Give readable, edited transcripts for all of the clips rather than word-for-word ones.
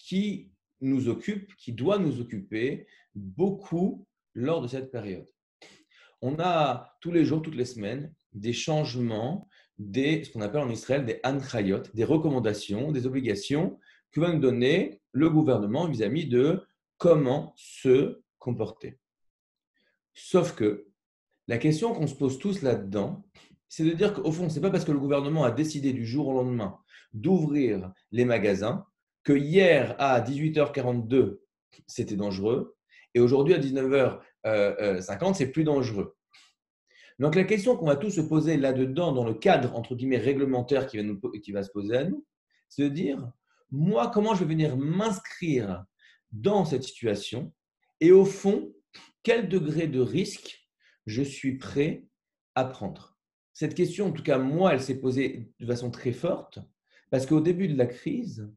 qui nous occupe, qui doit nous occuper beaucoup lors de cette période. On a tous les jours, toutes les semaines, des changements, ce qu'on appelle en Israël des hanchayot, des recommandations, des obligations que va nous donner le gouvernement vis-à-vis de comment se comporter. Sauf que la question qu'on se pose tous là-dedans, c'est de dire qu'au fond, ce n'est pas parce que le gouvernement a décidé du jour au lendemain d'ouvrir les magasins que hier à 18h42, c'était dangereux et aujourd'hui à 19h50, c'est plus dangereux. Donc la question qu'on va tous se poser là-dedans, dans le cadre entre guillemets réglementaire qui va se poser à nous, c'est de dire, moi, comment je vais venir m'inscrire dans cette situation et au fond, quel degré de risque je suis prêt à prendre. Cette question, en tout cas, moi, elle s'est posée de façon très forte parce qu'au début de la crise,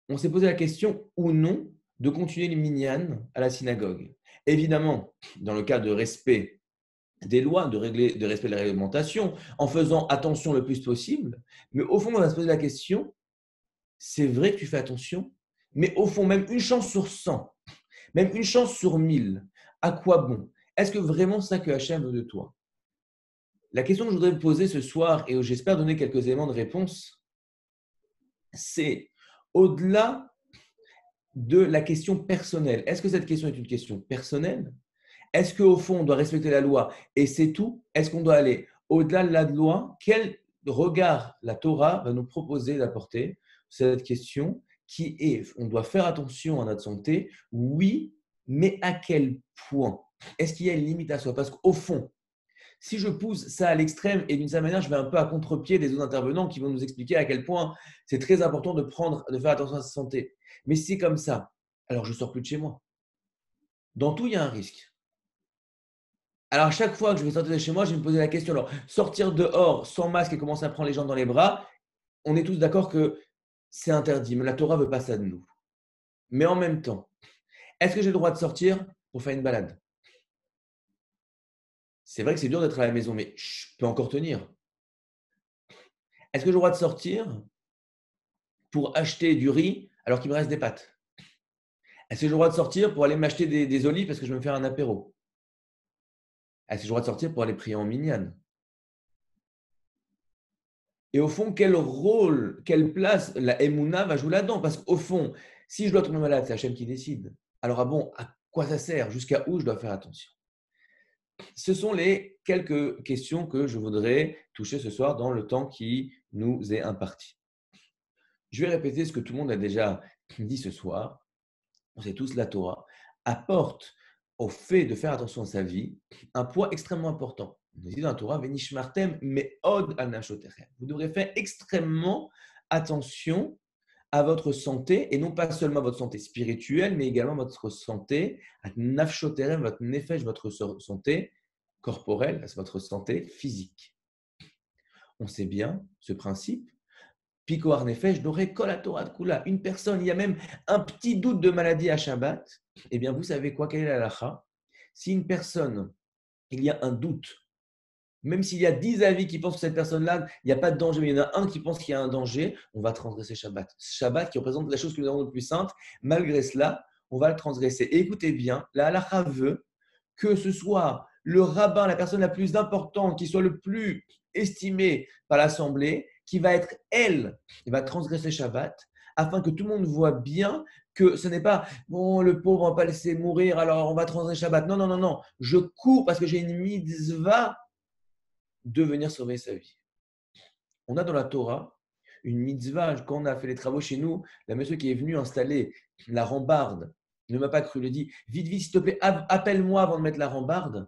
on s'est posé la question ou non de continuer les minyanes à la synagogue. Évidemment, dans le cas de respect des lois, de respect de la réglementation, en faisant attention le plus possible. Mais au fond, on va se poser la question, c'est vrai que tu fais attention, mais au fond, même une chance sur 100, même une chance sur 1000, à quoi bon? Est-ce que vraiment c'est ça que Hachem veut de toi? La question que je voudrais vous poser ce soir, et j'espère donner quelques éléments de réponse, c'est au-delà de la question personnelle. Est-ce que cette question est une question personnelle? Est-ce qu'au fond, on doit respecter la loi et c'est tout? Est-ce qu'on doit aller au-delà de la loi? Quel regard la Torah va nous proposer d'apporter cette question qui est, on doit faire attention à notre santé, oui, mais à quel point? Est-ce qu'il y a une limite à soi? Parce qu'au fond, si je pousse ça à l'extrême et d'une certaine manière, je vais un peu à contre-pied des autres intervenants qui vont nous expliquer à quel point c'est très important de faire attention à sa santé. Mais si c'est comme ça, alors je ne sors plus de chez moi. Dans tout, il y a un risque. Alors, à chaque fois que je vais sortir de chez moi, je vais me poser la question. Alors, sortir dehors sans masque et commencer à prendre les gens dans les bras, on est tous d'accord que c'est interdit, mais la Torah ne veut pas ça de nous. Mais en même temps, est-ce que j'ai le droit de sortir pour faire une balade? C'est vrai que c'est dur d'être à la maison, mais je peux encore tenir. Est-ce que j'ai le droit de sortir pour acheter du riz alors qu'il me reste des pâtes? Est-ce que j'ai le droit de sortir pour aller m'acheter des olives parce que je vais me faire un apéro? Est-ce que j'ai le droit de sortir pour aller prier en minyan? Et au fond, quel rôle, quelle place la Emouna va jouer là-dedans? Parce qu'au fond, si je dois tomber malade, c'est Hachem qui décide. Alors, ah bon, à quoi ça sert? Jusqu'à où je dois faire attention? Ce sont les quelques questions que je voudrais toucher ce soir dans le temps qui nous est imparti. Je vais répéter ce que tout le monde a déjà dit ce soir. On sait tous la Torah apporte au fait de faire attention à sa vie un poids extrêmement important. On dit dans la Torah, Venishmartem me'od al nafshotechem. Vous devrez faire extrêmement attention à votre santé, et non pas seulement à votre santé spirituelle, mais également à votre santé, à nafshotechem, votre nefesh, votre santé corporelle, votre santé physique. On sait bien ce principe. Pikoar nefesh doré kol Torah de kula. Une personne, il y a même un petit doute de maladie à Shabbat. Eh bien, vous savez quoi? Quelle est la halakha? Si une personne, il y a un doute, même s'il y a 10 avis qui pensent que cette personne-là, il n'y a pas de danger, mais il y en a un qui pense qu'il y a un danger, on va transgresser Shabbat. Shabbat qui représente la chose que nous avons de plus sainte, malgré cela, on va le transgresser. Et écoutez bien, la halakha veut que ce soit le rabbin, la personne la plus importante, qui soit le plus estimé par l'Assemblée, qui va être elle, qui va transgresser Shabbat, afin que tout le monde voit bien que ce n'est pas bon, le pauvre, on ne va pas laisser mourir, alors on va transgresser Shabbat. Non, non, non, non. Je cours parce que j'ai une mitzvah de venir sauver sa vie. On a dans la Torah une mitzvah, quand on a fait les travaux chez nous, la monsieur qui est venu installer la rambarde ne m'a pas cru, il dit vite, vite, s'il te plaît, appelle-moi avant de mettre la rambarde.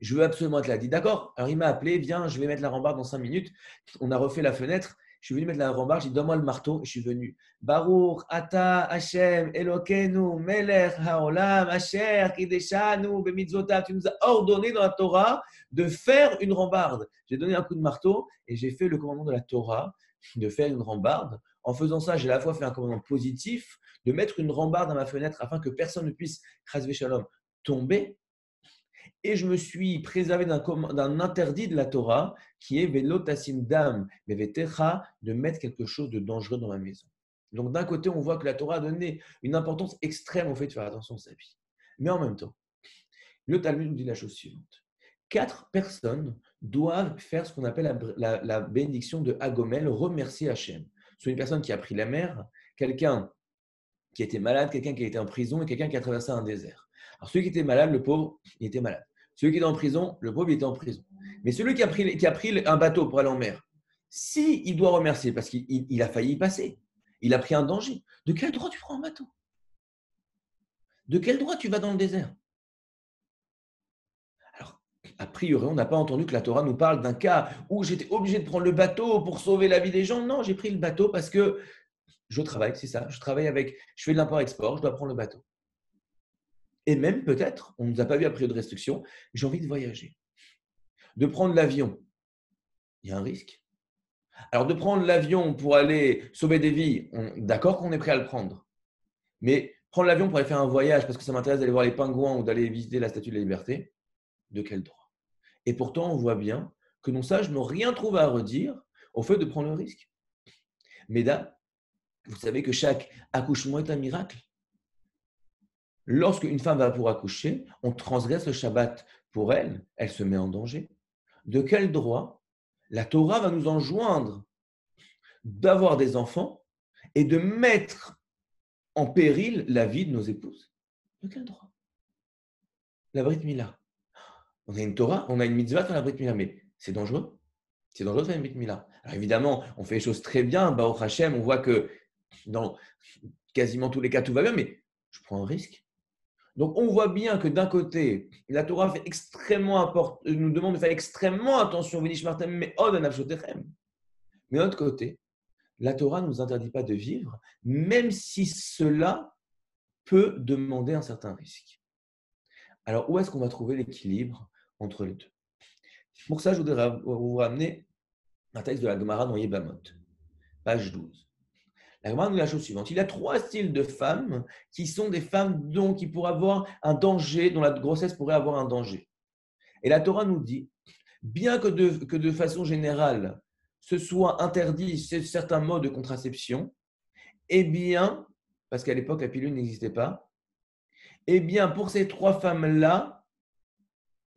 Je veux absolument être là. Il dit d'accord. Alors il m'a appelé, viens, je vais mettre la rambarde dans 5 minutes. On a refait la fenêtre. Je suis venu mettre la rambarde. J'ai dit donne-moi le marteau. Et je suis venu. Baruch, Ata, Hashem, Elokeinu, Melech, Haolam, Asher, Kideshanu, Bemitzvotav. Tu nous as ordonné dans la Torah de faire une rambarde. J'ai donné un coup de marteau et j'ai fait le commandement de la Torah de faire une rambarde. En faisant ça, j'ai à la fois fait un commandement positif de mettre une rambarde à ma fenêtre afin que personne ne puisse, Chas Shalom, tomber. Et je me suis préservé d'un interdit de la Torah qui est Velo Tassim Dam Bevetecha, de mettre quelque chose de dangereux dans ma maison. Donc, d'un côté, on voit que la Torah a donné une importance extrême au fait de faire attention à sa vie. Mais en même temps, le Talmud nous dit la chose suivante. 4 personnes doivent faire ce qu'on appelle la bénédiction de Hagomel, remercier Hachem. C'est une personne qui a pris la mer, quelqu'un qui était malade, quelqu'un qui était en prison et quelqu'un qui a traversé un désert. Alors, celui qui était malade, le pauvre, il était malade. Celui qui était en prison, le pauvre, il était en prison. Mais celui qui a pris un bateau pour aller en mer, il doit remercier parce qu'il a failli y passer, il a pris un danger. De quel droit tu prends un bateau? De quel droit tu vas dans le désert? Alors, a priori, on n'a pas entendu que la Torah nous parle d'un cas où j'étais obligé de prendre le bateau pour sauver la vie des gens. Non, j'ai pris le bateau parce que je travaille, c'est ça. Je fais de l'import-export, je dois prendre le bateau. Et même peut-être, on ne nous a pas vu à période de restriction, j'ai envie de voyager. De prendre l'avion, il y a un risque. Alors, de prendre l'avion pour aller sauver des vies, d'accord qu'on est prêt à le prendre. Mais prendre l'avion pour aller faire un voyage parce que ça m'intéresse d'aller voir les pingouins ou d'aller visiter la Statue de la Liberté, de quel droit? Et pourtant, on voit bien que nos sages n'ont rien trouvé à redire au fait de prendre le risque. Mesdames, vous savez que chaque accouchement est un miracle. Lorsque une femme va pour accoucher, on transgresse le Shabbat pour elle, elle se met en danger. De quel droit la Torah va nous enjoindre d'avoir des enfants et de mettre en péril la vie de nos épouses? De quel droit? La Brit Mila. On a une Torah, on a une mitzvah dans la Brit Mila, mais c'est dangereux. C'est dangereux de faire une Brit Mila. Alors évidemment, on fait les choses très bien, Baruch Hashem, on voit que dans quasiment tous les cas, tout va bien, mais je prends un risque. Donc, on voit bien que d'un côté, la Torah nous demande de faire extrêmement attention, mais de l'autre côté, la Torah ne nous interdit pas de vivre, même si cela peut demander un certain risque. Alors, où est-ce qu'on va trouver l'équilibre entre les deux? Pour ça, je voudrais vous ramener un texte de la Gemara dans Yebamot, page 12. La Gemara nous dit la chose suivante. Il y a 3 styles de femmes qui sont des femmes qui pourraient avoir un danger, dont la grossesse pourrait avoir un danger. Et la Torah nous dit, bien que de façon générale, ce soit interdit certains modes de contraception, eh bien, parce qu'à l'époque, la pilule n'existait pas, eh bien, pour ces 3 femmes-là,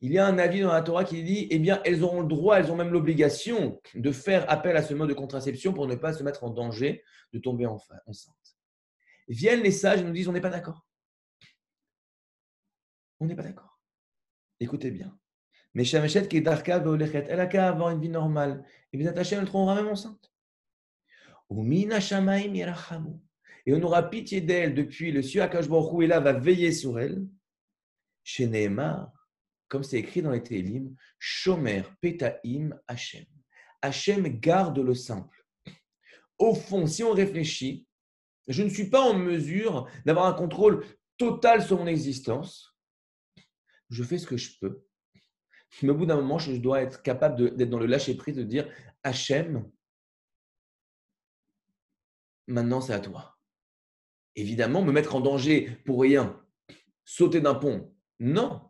il y a un avis dans la Torah qui dit, eh bien, elles auront le droit, elles ont même l'obligation de faire appel à ce mode de contraception pour ne pas se mettre en danger de tomber enceinte. Viennent les sages et nous disent, on n'est pas d'accord. On n'est pas d'accord. Écoutez bien. Mais Shameshet qui est d'Arka Veolechet, elle a qu'à avoir une vie normale. Et bien, Hachem, elle trouvera même enceinte. Et on aura pitié d'elle depuis le ciel. Akash Baruch Hu, et là, va veiller sur elle. Chez Nehemar, comme c'est écrit dans les Télim, Shomer Petaim Hachem. Hachem garde le simple. Au fond, si on réfléchit, je ne suis pas en mesure d'avoir un contrôle total sur mon existence. Je fais ce que je peux. Mais au bout d'un moment, je dois être capable d'être dans le lâcher-prise, de dire Hachem, maintenant c'est à toi. Évidemment, me mettre en danger pour rien, sauter d'un pont, non.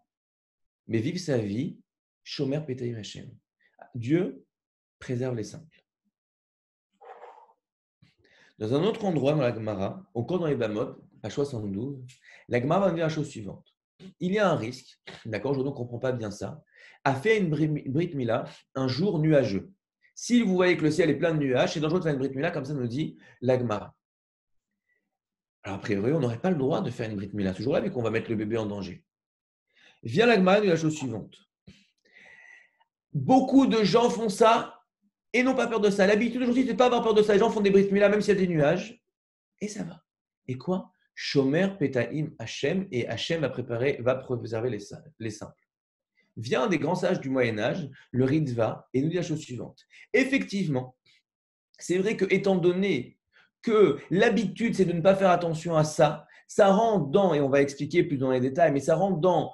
Mais vivre sa vie, Shomer Petaim Hachem. Dieu préserve les simples. Dans un autre endroit dans la Gemara, encore dans les Bamot, à 72, la Gemara va nous dire la chose suivante. Il y a un risque, d'accord, je ne comprends pas bien ça, à faire une Brit Mila un jour nuageux. Si vous voyez que le ciel est plein de nuages, c'est dangereux de faire une Brit Mila, comme ça nous dit la Gemara. Alors, a priori, on n'aurait pas le droit de faire une Brit Mila ce jour-là, vu qu'on va mettre le bébé en danger. Vient la Gemara nous dit la chose suivante. Beaucoup de gens font ça et n'ont pas peur de ça. L'habitude aujourd'hui, c'est de ne pas avoir peur de ça. Les gens font des Brit Mila, même s'il y a des nuages, et ça va. Et quoi? Shomer Petaim Hachem, et Hachem va préserver les simples. Vient un des grands sages du Moyen-Âge, le Ritva, et nous dit la chose suivante. Effectivement, c'est vrai que, étant donné que l'habitude, c'est de ne pas faire attention à ça, ça rentre dans, et on va expliquer plus dans les détails, mais ça rentre dans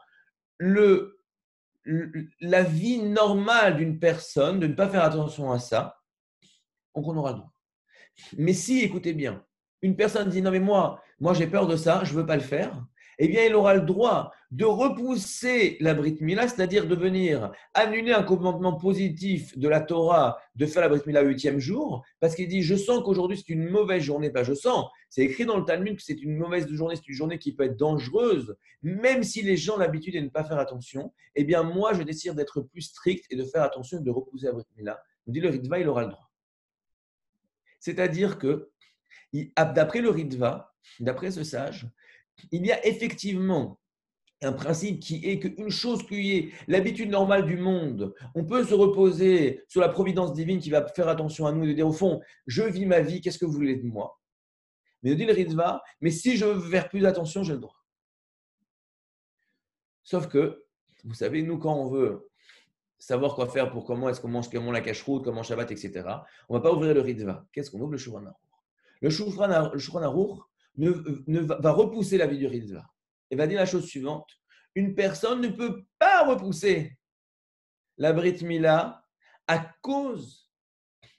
la vie normale d'une personne, de ne pas faire attention à ça, donc on aura le droit. Mais si, écoutez bien, une personne dit non mais moi j'ai peur de ça, je ne veux pas le faire, eh bien, il aura le droit de repousser la Brit Mila, c'est-à-dire de venir annuler un commandement positif de la Torah de faire la Brit Mila le 8e jour, parce qu'il dit « Je sens qu'aujourd'hui, c'est une mauvaise journée. » Pas « je sens ». C'est écrit dans le Talmud que c'est une mauvaise journée, c'est une journée qui peut être dangereuse, même si les gens ont l'habitude de ne pas faire attention. Eh bien, moi, je décide d'être plus strict et de faire attention et de repousser la Brit Mila. On dit le Ritva, il aura le droit. C'est-à-dire que, d'après le Ritva, d'après ce sage, il y a effectivement un principe qui est qu'une chose qui est l'habitude normale du monde, on peut se reposer sur la providence divine qui va faire attention à nous et de dire au fond, je vis ma vie, qu'est-ce que vous voulez de moi? Mais nous dit le Ritva, mais si je veux faire plus attention, j'ai le droit. Sauf que, vous savez, nous, quand on veut savoir quoi faire pour comment est-ce qu'on mange, comment la cache-route, comment Shabbat, etc., on ne va pas ouvrir le Ritva. Qu'est-ce qu'on ouvre? Le Shulchan Aruch. Le Shulchan Aruch va repousser la vie du Ritva. Et va dire la chose suivante. Une personne ne peut pas repousser la Brit Mila à cause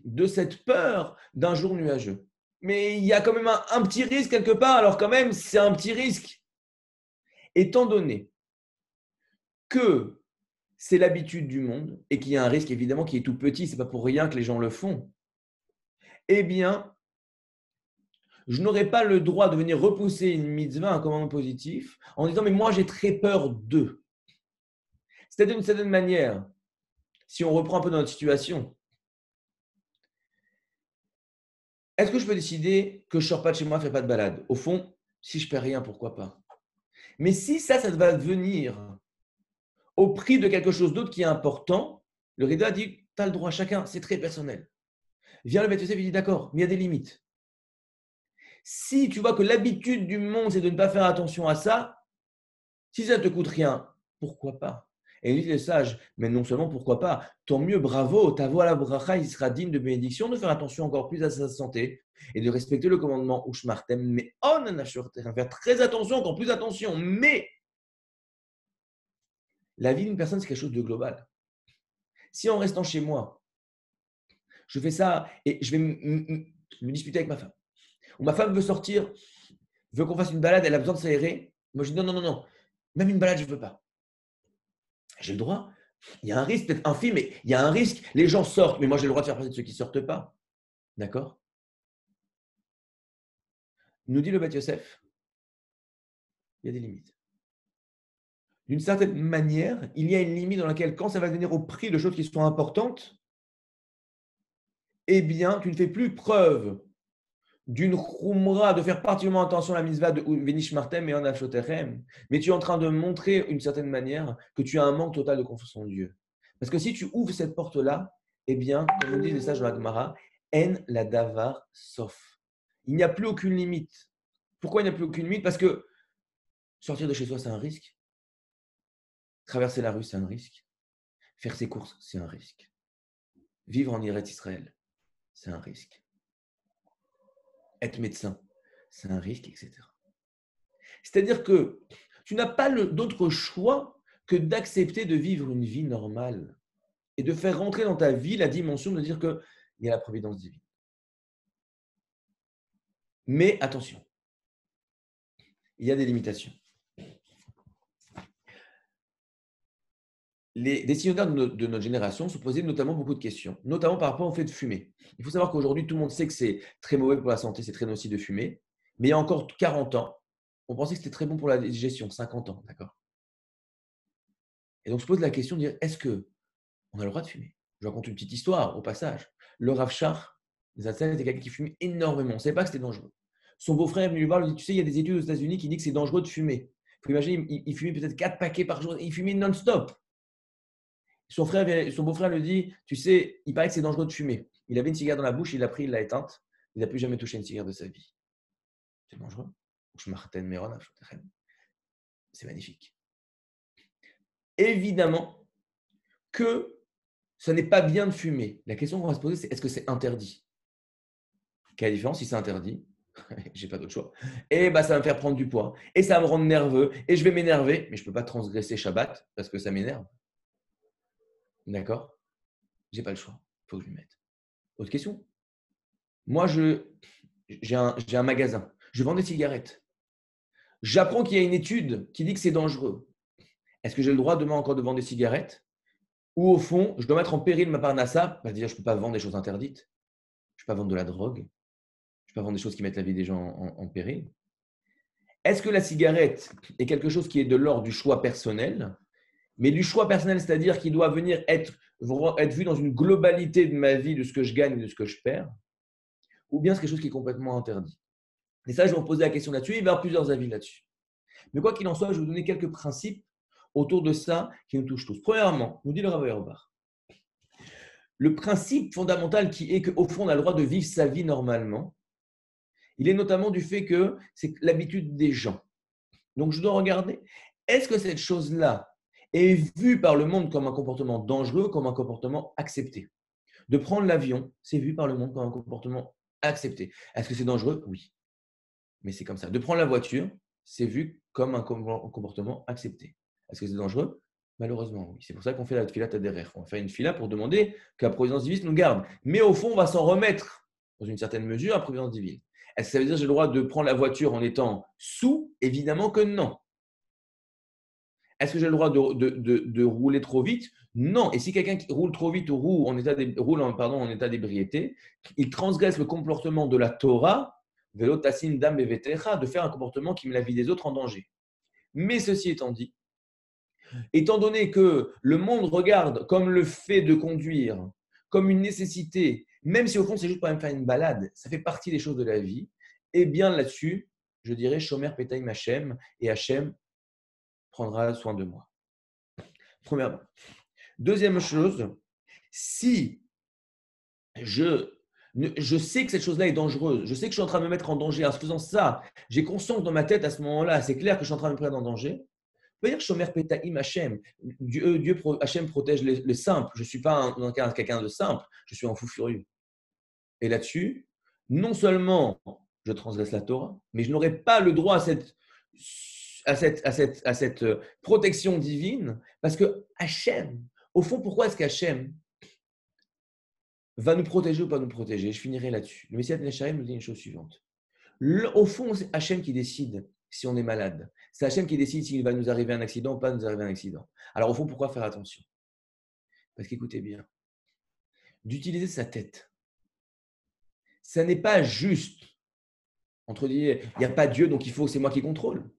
de cette peur d'un jour nuageux. Mais il y a quand même un petit risque quelque part, alors quand même, c'est un petit risque. Étant donné que c'est l'habitude du monde et qu'il y a un risque évidemment qui est tout petit, ce n'est pas pour rien que les gens le font, eh bien, je n'aurai pas le droit de venir repousser une mitzvah, un commandement positif, en disant « mais moi j'ai très peur d'eux ». C'est-à-dire d'une certaine manière, si on reprend un peu dans notre situation, est-ce que je peux décider que je ne sors pas de chez moi, je ne fais pas de balade? Au fond, si je ne perds rien, pourquoi pas? Mais si ça va devenir au prix de quelque chose d'autre qui est important, le Rida dit, tu as le droit, chacun, c'est très personnel. Vient le Beth Yosef et dit, d'accord, mais il y a des limites. Si tu vois que l'habitude du monde, c'est de ne pas faire attention à ça, si ça ne te coûte rien, pourquoi pas? Et il dit, les sages, mais non seulement pourquoi pas, tant mieux, bravo, ta voix à la bracha, il sera digne de bénédiction, de faire attention encore plus à sa santé et de respecter le commandement Ushmartem, mais on a faire très attention, encore plus attention, mais la vie d'une personne, c'est quelque chose de global. Si en restant chez moi, je fais ça et je vais me disputer avec ma femme, ou ma femme veut sortir, veut qu'on fasse une balade, elle a besoin de s'aérer, moi je dis non, non, non, non, même une balade, je ne veux pas. J'ai le droit. Il y a un risque, peut-être infime, mais il y a un risque. Les gens sortent, mais moi j'ai le droit de faire partie de ceux qui ne sortent pas. D'accord? Nous dit le Beth Yosef, il y a des limites. D'une certaine manière, il y a une limite dans laquelle, quand ça va venir au prix de choses qui sont importantes, eh bien, tu ne fais plus preuve d'une khumra, de faire particulièrement attention à la mitzvah de Venish Martem et en Achoterem, mais tu es en train de montrer, d'une certaine manière, que tu as un manque total de confiance en Dieu. Parce que si tu ouvres cette porte-là, eh bien, comme nous disent les sages de la Gemara, en la davar sauf. Il n'y a plus aucune limite. Pourquoi il n'y a plus aucune limite? Parce que sortir de chez soi, c'est un risque. Traverser la rue, c'est un risque. Faire ses courses, c'est un risque. Vivre en Eretz Israël, c'est un risque. Être médecin, c'est un risque, etc. C'est-à-dire que tu n'as pas d'autre choix que d'accepter de vivre une vie normale et de faire rentrer dans ta vie la dimension de dire qu'il y a la providence divine. Mais attention, il y a des limitations. Les décisionnaires de notre génération se posaient notamment beaucoup de questions, notamment par rapport au fait de fumer. Il faut savoir qu'aujourd'hui, tout le monde sait que c'est très mauvais pour la santé, c'est très nocif de fumer. Mais il y a encore 40 ans, on pensait que c'était très bon pour la digestion, 50 ans, d'accord? Et donc, se pose la question de dire, est-ce qu'on a le droit de fumer? Je raconte une petite histoire au passage. Le Rav Shach, était quelqu'un qui fumait énormément. On ne savait pas que c'était dangereux. Son beau-frère est venu lui voir, lui dit, tu sais, il y a des études aux États-Unis qui disent que c'est dangereux de fumer. Il faut imaginer, il fumait peut-être 4 paquets par jour. Il fumait non-stop. Son beau-frère lui dit, tu sais, il paraît que c'est dangereux de fumer. Il avait une cigarette dans la bouche, il l'a pris, il l'a éteinte. Il n'a plus jamais touché une cigarette de sa vie. C'est dangereux. C'est magnifique. Évidemment que ce n'est pas bien de fumer. La question qu'on va se poser, c'est est-ce que c'est interdit? Quelle est la différence si c'est interdit? J'ai pas d'autre choix. Et bah, ça va me faire prendre du poids. Et ça va me rendre nerveux. Et je vais m'énerver. Mais je ne peux pas transgresser Shabbat parce que ça m'énerve. D'accord? J'ai pas le choix. Il faut que je lui mette. Autre question? Moi, j'ai un magasin. Je vends des cigarettes. J'apprends qu'il y a une étude qui dit que c'est dangereux. Est-ce que j'ai le droit demain encore de vendre des cigarettes? Ou au fond, je dois mettre en péril ma parnassa, c'est-à-dire je ne peux pas vendre des choses interdites, je ne peux pas vendre de la drogue, je ne peux pas vendre des choses qui mettent la vie des gens en péril. Est-ce que la cigarette est quelque chose qui est de l'ordre du choix personnel, mais du choix personnel, c'est-à-dire qu'il doit venir être vu dans une globalité de ma vie, de ce que je gagne et de ce que je perds, ou bien c'est quelque chose qui est complètement interdit? Et ça, je vais vous poser la question là-dessus, il va y avoir plusieurs avis là-dessus. Mais quoi qu'il en soit, je vais vous donner quelques principes autour de ça qui nous touchent tous. Premièrement, nous dit le Rav Auerbach, le principe fondamental qui est qu'au fond, on a le droit de vivre sa vie normalement, il est notamment du fait que c'est l'habitude des gens. Donc, je dois regarder, est-ce que cette chose-là est vue par le monde comme un comportement dangereux, comme un comportement accepté? De prendre l'avion, c'est vu par le monde comme un comportement accepté. Est-ce que c'est dangereux? Oui, mais c'est comme ça. De prendre la voiture, c'est vu comme un comportement accepté. Est-ce que c'est dangereux? Malheureusement, oui. C'est pour ça qu'on fait la fila Taderer. On va faire une fila pour demander que la providence divine nous garde. Mais au fond, on va s'en remettre, dans une certaine mesure, à la providence divine. Est-ce que ça veut dire que j'ai le droit de prendre la voiture en étant sous? Évidemment que non. Est-ce que j'ai le droit de rouler trop vite? Non. Et si quelqu'un qui roule trop vite ou roule en état d'ébriété, il transgresse le comportement de la Torah, velotassin dam bevetecha, de faire un comportement qui met la vie des autres en danger. Mais ceci étant dit, étant donné que le monde regarde comme le fait de conduire, comme une nécessité, même si au fond c'est juste pour même faire une balade, ça fait partie des choses de la vie, eh bien là-dessus, je dirais Shomer Petaim Hashem, et Hashem prendra soin de moi. Premièrement. Deuxième chose, si je sais que cette chose-là est dangereuse, je sais que je suis en train de me mettre en danger en faisant ça, j'ai conscience dans ma tête à ce moment-là, c'est clair que je suis en train de me mettre en danger. On peut dire Shomer Petaim Hashem. Hashem protège les simples. Je ne suis pas quelqu'un de simple, je suis un fou furieux. Et là-dessus, non seulement je transgresse la Torah, mais je n'aurai pas le droit à cette protection divine, parce que Hashem, au fond, pourquoi est-ce qu'Hachem va nous protéger ou pas nous protéger? Je finirai là-dessus. Le Messiah Nechaim nous dit une chose suivante. Au fond, c'est Hachem qui décide si on est malade. C'est Hachem qui décide s'il va nous arriver un accident ou pas nous arriver un accident. Alors au fond, pourquoi faire attention? Parce qu'écoutez bien, d'utiliser sa tête, ça n'est pas juste. Entre dire, il n'y a pas Dieu, donc c'est moi qui contrôle.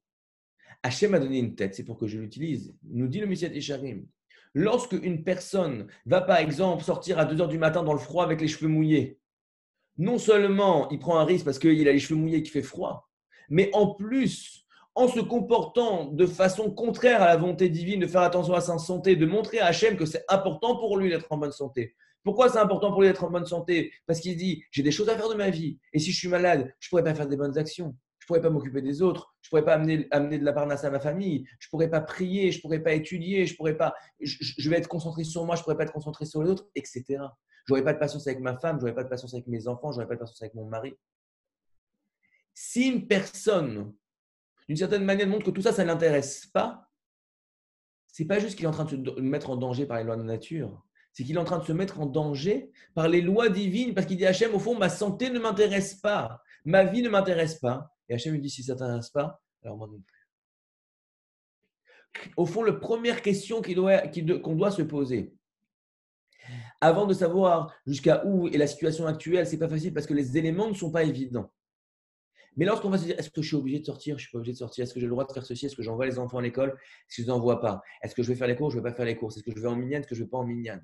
Hachem a donné une tête, c'est pour que je l'utilise. Nous dit le Messiah Yesharim. Lorsque une personne va, par exemple, sortir à 2 heures du matin dans le froid avec les cheveux mouillés, non seulement il prend un risque parce qu'il a les cheveux mouillés et qu'il fait froid, mais en plus, en se comportant de façon contraire à la volonté divine, de faire attention à sa santé, de montrer à Hachem que c'est important pour lui d'être en bonne santé. Pourquoi c'est important pour lui d'être en bonne santé? Parce qu'il dit, j'ai des choses à faire de ma vie, et si je suis malade, je ne pourrais pas faire des bonnes actions. Je ne pourrais pas m'occuper des autres, je ne pourrais pas amener de la parnasse à ma famille, je ne pourrais pas prier, je ne pourrais pas étudier, je vais être concentré sur moi, je ne pourrais pas être concentré sur les autres, etc. Je n'aurais pas de patience avec ma femme, je n'aurais pas de patience avec mes enfants, je n'aurais pas de patience avec mon mari. Si une personne, d'une certaine manière, montre que tout ça, ça ne l'intéresse pas, ce n'est pas juste qu'il est en train de se mettre en danger par les lois de la nature, c'est qu'il est en train de se mettre en danger par les lois divines, parce qu'il dit Hachem, au fond, ma santé ne m'intéresse pas, ma vie ne m'intéresse pas. Et Hachem lui dit, si ça ne t'intéresse pas, alors moi non plus. Au fond, la première question qu'on doit se poser, avant de savoir jusqu'à où est la situation actuelle, ce n'est pas facile parce que les éléments ne sont pas évidents. Mais lorsqu'on va se dire, est-ce que je suis obligé de sortir? Je ne suis pas obligé de sortir. Est-ce que j'ai le droit de faire ceci? Est-ce que j'envoie les enfants à l'école? Est-ce que je ne les envoie pas? Est-ce que je vais faire les cours? Je ne vais pas faire les cours. Est-ce que je vais en minyan? Est-ce que je ne vais pas en minyan?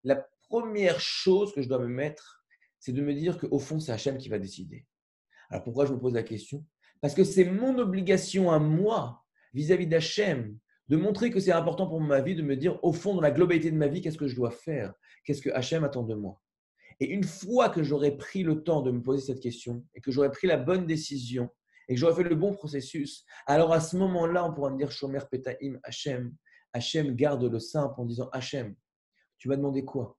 La première chose que je dois me mettre, c'est de me dire qu'au fond, c'est Hachem qui va décider. Alors pourquoi je me pose la question? Parce que c'est mon obligation à moi, vis-à-vis d'Hachem, de montrer que c'est important pour ma vie, de me dire, au fond, dans la globalité de ma vie, qu'est-ce que je dois faire? Qu'est-ce que Hachem attend de moi? Et une fois que j'aurai pris le temps de me poser cette question et que j'aurai pris la bonne décision et que j'aurai fait le bon processus, alors à ce moment-là, on pourra me dire Shomer Petaim Hachem. Hachem garde le simple en disant Hachem, tu m'as demandé quoi?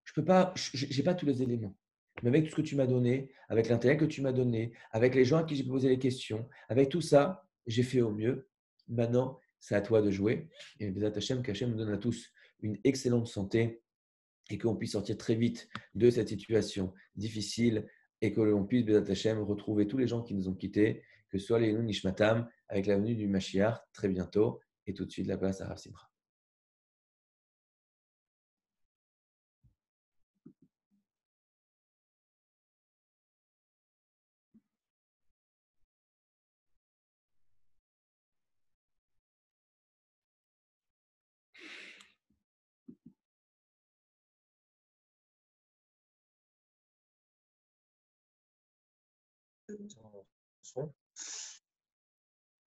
Je peux pas, j'ai pas tous les éléments. Mais avec tout ce que tu m'as donné, avec l'intérêt que tu m'as donné, avec les gens à qui j'ai posé les questions, avec tout ça, j'ai fait au mieux. Maintenant, c'est à toi de jouer. Et Hachem, qu'Hachem nous donne à tous une excellente santé et qu'on puisse sortir très vite de cette situation difficile et que l'on puisse, Bezat Hashem, retrouver tous les gens qui nous ont quittés, que ce soit les Yenu Nishmatam, avec la venue du Mashiach très bientôt, et tout de suite la place à Rav Simcha.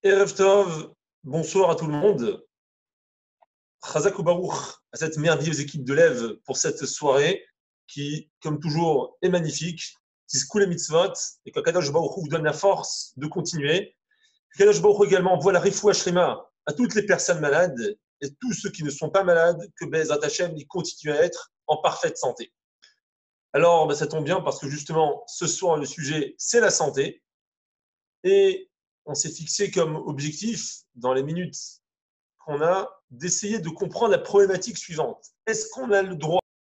Erev Tov, bonsoir à tout le monde. Chazak ou Baruch à cette merveilleuse équipe de l'Ève pour cette soirée qui, comme toujours, est magnifique. Tizkul et mitzvot, et que Kadosh Baruch vous donne la force de continuer. Kadosh Baruch également envoie la refoua shlema à toutes les personnes malades et tous ceux qui ne sont pas malades, que Bezrat Hashem y continue à être en parfaite santé. Alors, ça tombe bien parce que justement, ce soir, le sujet, c'est la santé. Et on s'est fixé comme objectif, dans les minutes qu'on a, d'essayer de comprendre la problématique suivante. Est-ce qu'on a le droit